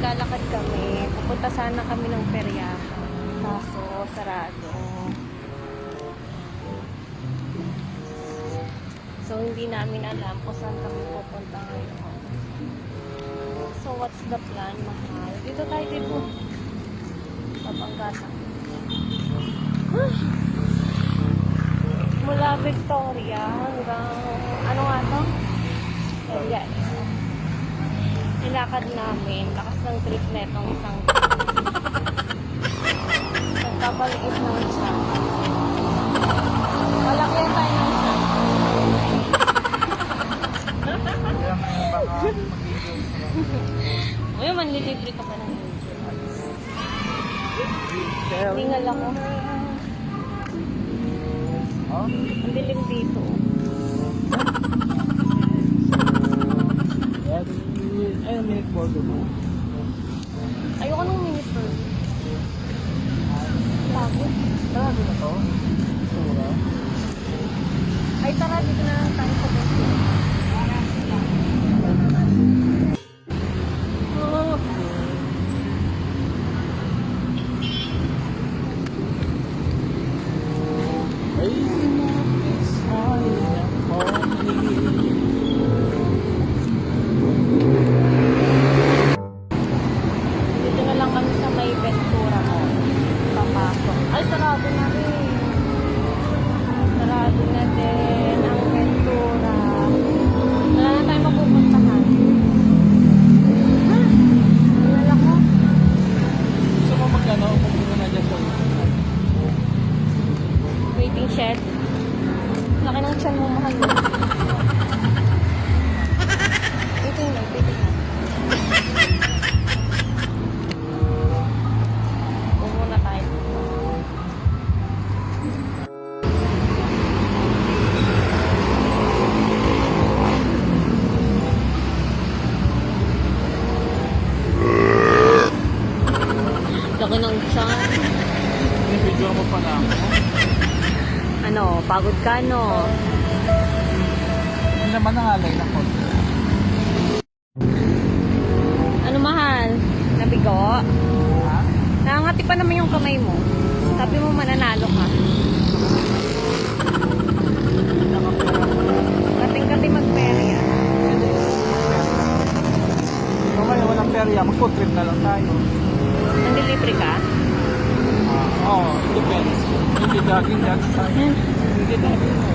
maglalakad kami. Pupunta sana kami ng Periaca. Kaso, sarado. So, hindi namin alam kung saan kami pupunta ngayon. So, what's the plan, mahal? Dito tayo, dito. Papanggata. Mula Victoria hanggang, ano nga to? Ayan. Nilakad namin. Lakas ng trip na itong isang nagpapaliit naman siya. Malaki tayo ng siya. Uy, manlilibre ka pa ng insurance. Tingal ako. Ang dilim dito. Ay, minute board mo. Ayoko ng minute per. Pagod. Grabe na to. Sura. Ay, tara, dito na lang tayo sa bus. Dito na lang kami sa may Ventura mo. Papasok. Ay, sarado na rin. Sarado na din ang Ventura. Wala na tayo mapupuntahan. Ha? Wala ko. Gusto mo magkano kung hindi na dyan sa Waiting shed. Laki ng tiyan mo, mahal mo. Waiting na, waiting na. Muna tayo. Laki ng tiyan. Video mo pa na ako. Ano, pagod ka, no? Hindi naman nangalay na ko. Ano, mahal? Nabigo? Ha? Nakangati pa naman yung kamay mo. Sabi mo mananalo ka. Kating-kating magperya. So ngayon walang perya, mag-food trip na lang tayo. Nandilibre ka? Oo, depends. Hindi jogging tayo. Hindi jogging mo.